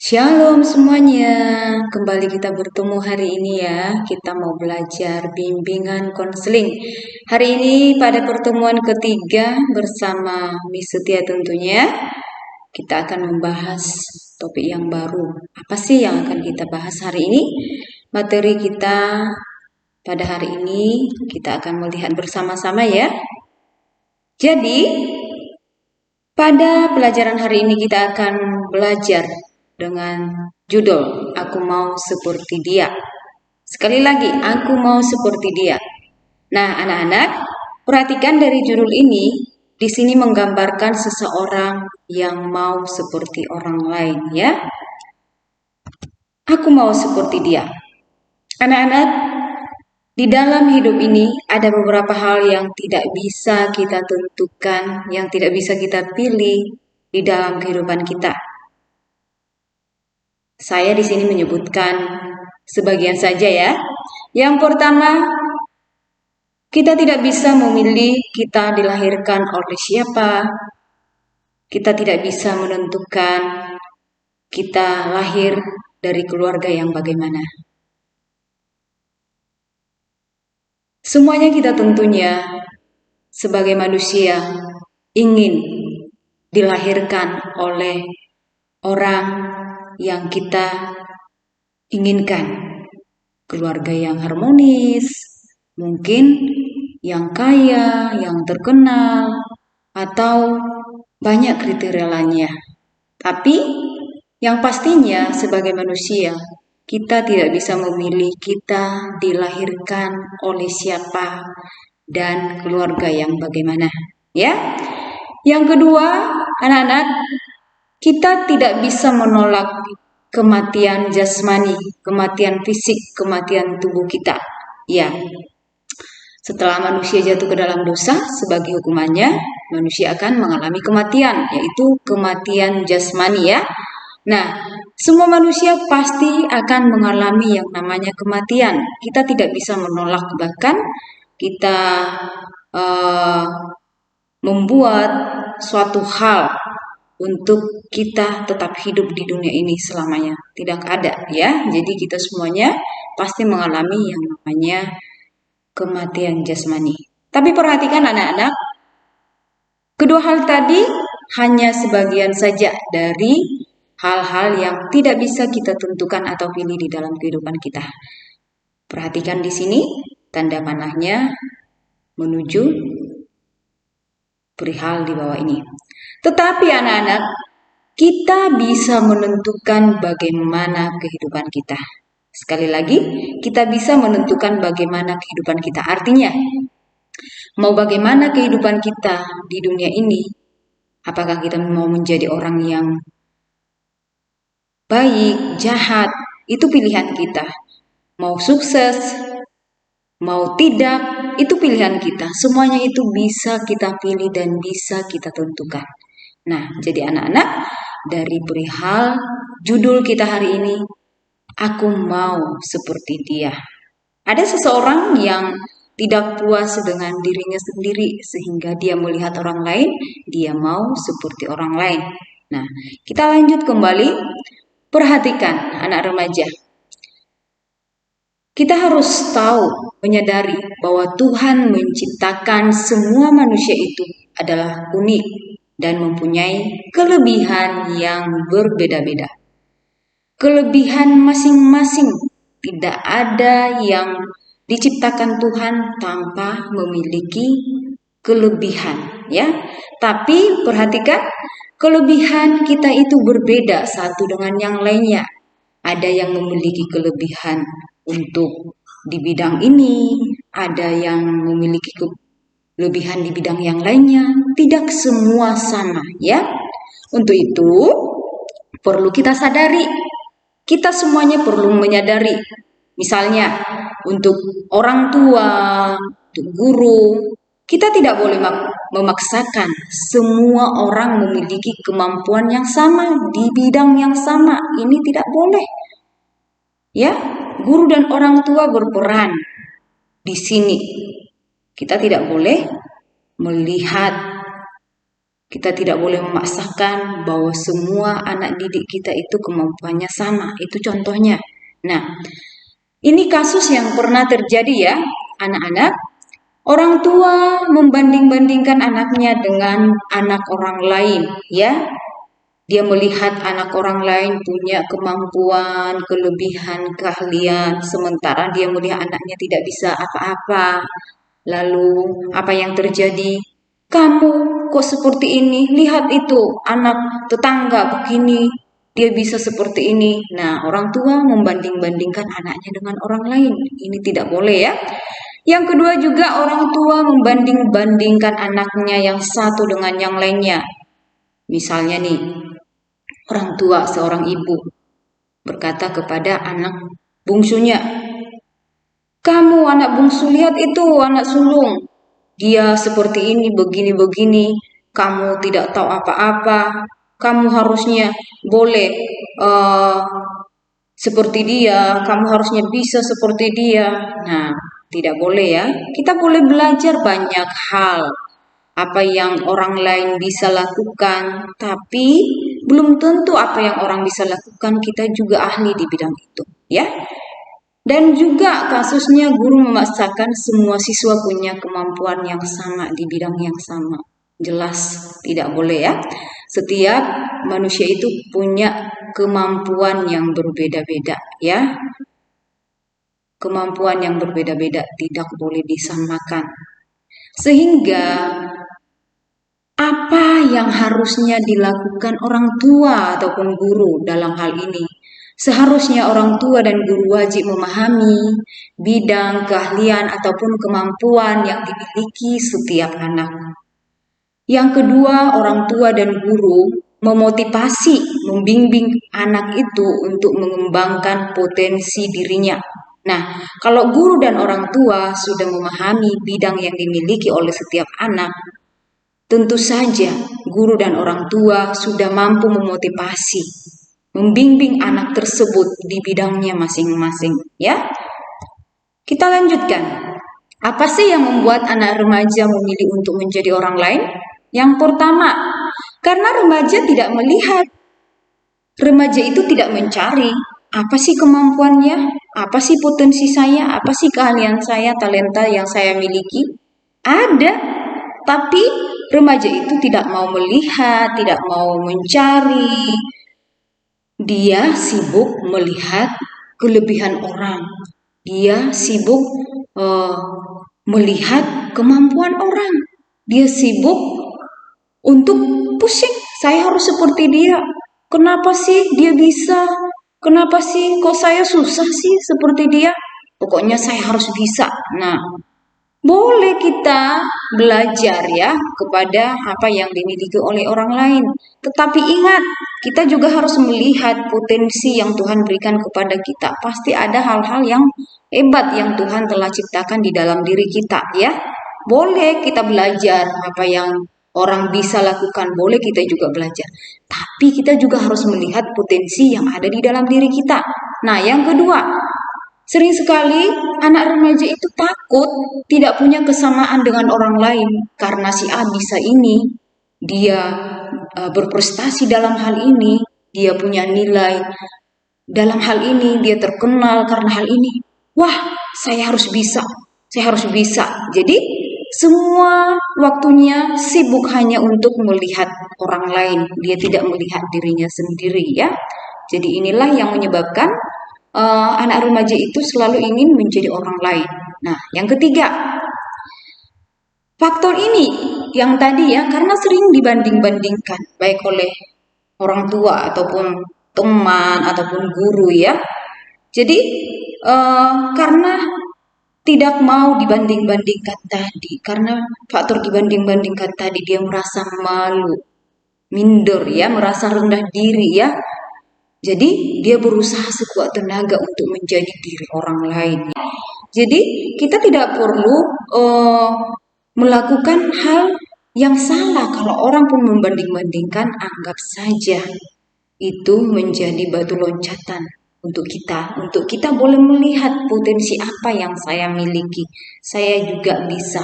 Shalom semuanya, kembali kita bertemu hari ini ya. Kita mau belajar bimbingan konseling. Hari ini pada pertemuan ketiga bersama Miss Setia tentunya, kita akan membahas topik yang baru. Apa sih yang akan kita bahas hari ini? Materi kita pada hari ini kita akan melihat bersama-sama ya. Jadi, pada pelajaran hari ini kita akan belajar dengan judul Aku Mau Seperti Dia. Sekali lagi, aku mau seperti dia. Nah, anak-anak, perhatikan dari judul ini, di sini menggambarkan seseorang yang mau seperti orang lain ya. Aku mau seperti dia. Anak-anak, di dalam hidup ini ada beberapa hal yang tidak bisa kita tentukan, yang tidak bisa kita pilih di dalam kehidupan kita. Saya di sini menyebutkan sebagian saja ya. Yang pertama, kita tidak bisa memilih kita dilahirkan oleh siapa. Kita tidak bisa menentukan kita lahir dari keluarga yang bagaimana. Semuanya kita tentunya sebagai manusia ingin dilahirkan oleh orang yang kita inginkan. Keluarga yang harmonis, mungkin yang kaya, yang terkenal, atau banyak kriteria lainnya. Tapi yang pastinya sebagai manusia, kita tidak bisa memilih kita dilahirkan oleh siapa dan keluarga yang bagaimana. Ya. Yang kedua, anak-anak, kita tidak bisa menolak kematian jasmani, kematian fisik, kematian tubuh kita. Ya, setelah manusia jatuh ke dalam dosa, sebagai hukumannya, manusia akan mengalami kematian, yaitu kematian jasmani ya. Nah, semua manusia pasti akan mengalami yang namanya kematian. Kita tidak bisa menolak, bahkan kita membuat suatu hal untuk kita tetap hidup di dunia ini selamanya. Tidak ada ya. Jadi kita semuanya pasti mengalami yang namanya kematian jasmani. Tapi perhatikan anak-anak, kedua hal tadi hanya sebagian saja dari hal-hal yang tidak bisa kita tentukan atau pilih di dalam kehidupan kita. Perhatikan di sini tanda panahnya menuju perihal di bawah ini. Tetapi anak-anak, kita bisa menentukan bagaimana kehidupan kita. Sekali lagi, kita bisa menentukan bagaimana kehidupan kita. Artinya, mau bagaimana kehidupan kita di dunia ini, apakah kita mau menjadi orang yang baik, jahat, itu pilihan kita. Mau sukses, mau tidak, itu pilihan kita. Semuanya itu bisa kita pilih dan bisa kita tentukan. Nah, jadi anak-anak, dari perihal judul kita hari ini, aku mau seperti dia. Ada seseorang yang tidak puas dengan dirinya sendiri sehingga dia melihat orang lain, dia mau seperti orang lain. Nah, kita lanjut kembali. Perhatikan anak remaja. Kita harus tahu, menyadari bahwa Tuhan menciptakan semua manusia itu adalah unik dan mempunyai kelebihan yang berbeda-beda. Kelebihan masing-masing, tidak ada yang diciptakan Tuhan tanpa memiliki kelebihan, ya. Tapi perhatikan, kelebihan kita itu berbeda satu dengan yang lainnya. Ada yang memiliki kelebihan untuk di bidang ini, ada yang memiliki kelebihan di bidang yang lainnya. Tidak semua sama, ya. Untuk itu, perlu kita sadari. Kita semuanya perlu menyadari. Misalnya, untuk orang tua, untuk guru, kita tidak boleh memaksakan semua orang memiliki kemampuan yang sama di bidang yang sama. Ini tidak boleh. Ya, guru dan orang tua berperan di sini. Kita tidak boleh melihat Kita tidak boleh memaksakan bahwa semua anak didik kita itu kemampuannya sama. Itu contohnya. Nah, ini kasus yang pernah terjadi ya, anak-anak. Orang tua membanding-bandingkan anaknya dengan anak orang lain, ya. Dia melihat anak orang lain punya kemampuan, kelebihan, keahlian, sementara dia melihat anaknya tidak bisa apa-apa. Lalu apa yang terjadi? Kamu kok seperti ini? Lihat itu, anak tetangga begini, dia bisa seperti ini. Nah, orang tua membanding-bandingkan anaknya dengan orang lain. Ini tidak boleh ya. Yang kedua juga orang tua membanding-bandingkan anaknya yang satu dengan yang lainnya. Misalnya nih, orang tua seorang ibu berkata kepada anak bungsunya, "Kamu anak bungsu, lihat itu anak sulung. Dia seperti ini, begini-begini. Kamu tidak tahu apa-apa. Kamu harusnya boleh seperti dia. Kamu harusnya bisa seperti dia." Nah, tidak boleh ya. Kita boleh belajar banyak hal. Apa yang orang lain bisa lakukan, tapi belum tentu apa yang orang bisa lakukan kita juga ahli di bidang itu, ya. Dan juga kasusnya guru memaksakan semua siswa punya kemampuan yang sama di bidang yang sama. Jelas tidak boleh ya. Setiap manusia itu punya kemampuan yang berbeda-beda ya. Kemampuan yang berbeda-beda tidak boleh disamakan. Sehingga apa yang harusnya dilakukan orang tua ataupun guru dalam hal ini? Seharusnya orang tua dan guru wajib memahami bidang keahlian ataupun kemampuan yang dimiliki setiap anak. Yang kedua, orang tua dan guru memotivasi, membimbing anak itu untuk mengembangkan potensi dirinya. Nah, kalau guru dan orang tua sudah memahami bidang yang dimiliki oleh setiap anak, tentu saja guru dan orang tua sudah mampu memotivasi, membimbing anak tersebut di bidangnya masing-masing, ya. Kita lanjutkan. Apa sih yang membuat anak remaja memilih untuk menjadi orang lain? Yang pertama, karena remaja tidak melihat. Remaja itu tidak mencari apa sih kemampuannya, apa sih potensi saya, apa sih keahlian saya, talenta yang saya miliki. Ada, tapi remaja itu tidak mau melihat, tidak mau mencari. Dia sibuk melihat kelebihan orang. Dia sibuk melihat kemampuan orang. Dia sibuk untuk pusing. Saya harus seperti dia. Kenapa sih dia bisa? Kenapa sih kok saya susah sih seperti dia? Pokoknya saya harus bisa. Nah, boleh kita belajar ya kepada apa yang dimiliki oleh orang lain. Tetapi ingat, kita juga harus melihat potensi yang Tuhan berikan kepada kita. Pasti ada hal-hal yang hebat yang Tuhan telah ciptakan di dalam diri kita ya. Boleh kita belajar apa yang orang bisa lakukan, boleh kita juga belajar. Tapi kita juga harus melihat potensi yang ada di dalam diri kita. Nah, yang kedua, sering sekali anak remaja itu takut tidak punya kesamaan dengan orang lain karena si A bisa ini, dia berprestasi dalam hal ini, dia punya nilai dalam hal ini, dia terkenal karena hal ini. Wah, saya harus bisa, saya harus bisa. Jadi semua waktunya sibuk hanya untuk melihat orang lain, dia tidak melihat dirinya sendiri ya. Jadi inilah yang menyebabkan anak remaja itu selalu ingin menjadi orang lain. Nah, yang ketiga, faktor ini yang tadi ya, karena sering dibanding-bandingkan, baik oleh orang tua ataupun teman ataupun guru ya. Jadi karena tidak mau dibanding-bandingkan tadi, karena faktor dibanding-bandingkan tadi dia merasa malu, minder ya, merasa rendah diri ya. Jadi dia berusaha sekuat tenaga untuk menjadi diri orang lain. Jadi kita tidak perlu melakukan hal yang salah. Kalau orang pun membanding-bandingkan, anggap saja itu menjadi batu loncatan untuk kita. Untuk kita boleh melihat potensi apa yang saya miliki. Saya juga bisa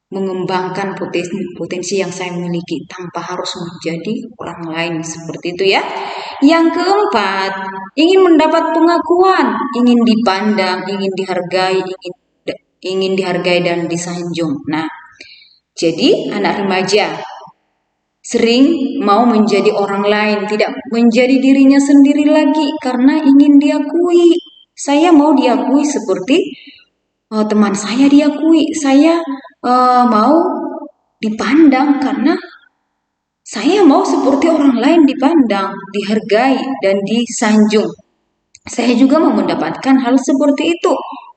mengembangkan potensi yang saya miliki tanpa harus menjadi orang lain seperti itu ya. Yang keempat, ingin mendapat pengakuan, ingin dipandang, ingin dihargai dan disanjung. Nah, jadi anak remaja sering mau menjadi orang lain, tidak menjadi dirinya sendiri lagi karena ingin diakui. Saya mau diakui seperti teman saya diakui, saya mau dipandang karena saya mau seperti orang lain dipandang, dihargai, dan disanjung. Saya juga mau mendapatkan hal seperti itu.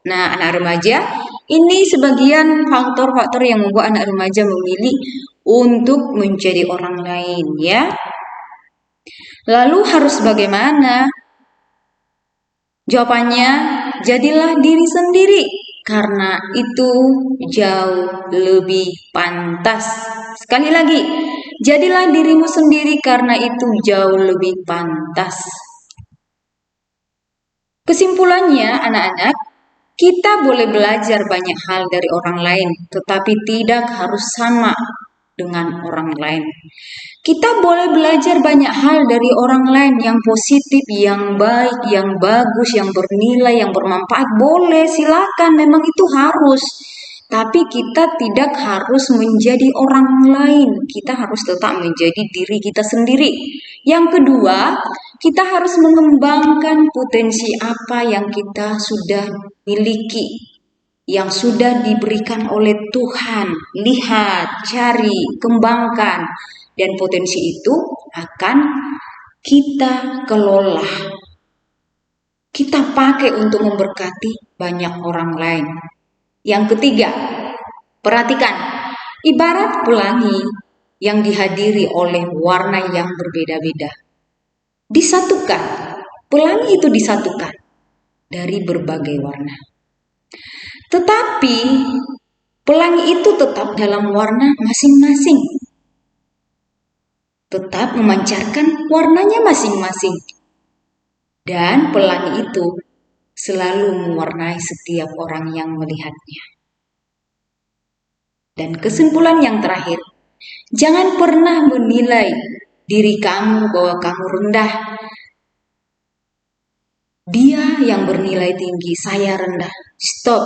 Nah, anak remaja, ini sebagian faktor-faktor yang membuat anak remaja memilih untuk menjadi orang lain ya. Lalu harus bagaimana? Jawabannya, jadilah diri sendiri karena itu jauh lebih pantas. Sekali lagi, jadilah dirimu sendiri karena itu jauh lebih pantas. Kesimpulannya, anak-anak, kita boleh belajar banyak hal dari orang lain, tetapi tidak harus sama dengan orang lain. Kita boleh belajar banyak hal dari orang lain yang positif, yang baik, yang bagus, yang bernilai, yang bermanfaat. Boleh, silakan, memang itu harus. Tapi kita tidak harus menjadi orang lain. Kita harus tetap menjadi diri kita sendiri. Yang kedua, kita harus mengembangkan potensi apa yang kita sudah miliki, yang sudah diberikan oleh Tuhan. Lihat, cari, kembangkan, dan potensi itu akan kita kelola. Kita pakai untuk memberkati banyak orang lain. Yang ketiga, perhatikan, ibarat pelangi yang dihadiri oleh warna yang berbeda-beda. Disatukan, pelangi itu disatukan dari berbagai warna. Tetapi pelangi itu tetap dalam warna masing-masing. Tetap memancarkan warnanya masing-masing. Dan pelangi itu selalu mewarnai setiap orang yang melihatnya. Dan kesimpulan yang terakhir, jangan pernah menilai diri kamu bahwa kamu rendah. Dia yang bernilai tinggi, saya rendah. Stop.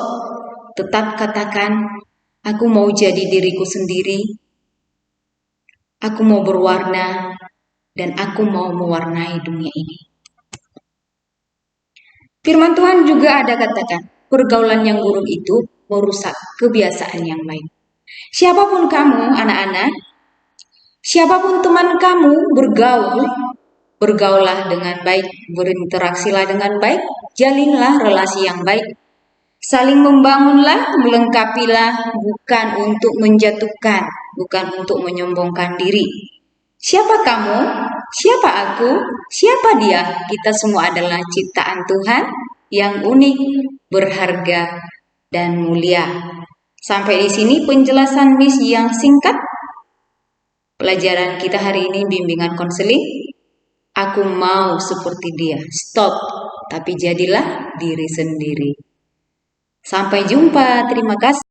Tetap katakan, aku mau jadi diriku sendiri. Aku mau berwarna dan aku mau mewarnai dunia ini. Firman Tuhan juga ada katakan, pergaulan yang buruk itu merusak kebiasaan yang baik. Siapapun kamu, anak-anak, siapapun teman kamu, bergaulah dengan baik, berinteraksilah dengan baik, jalinlah relasi yang baik. Saling membangunlah, melengkapilah, bukan untuk menjatuhkan, bukan untuk menyombongkan diri. Siapa kamu? Siapa aku? Siapa dia? Kita semua adalah ciptaan Tuhan yang unik, berharga, dan mulia. Sampai di sini penjelasan Miss yang singkat. Pelajaran kita hari ini bimbingan konseling. Aku mau seperti dia. Stop, tapi jadilah diri sendiri. Sampai jumpa. Terima kasih.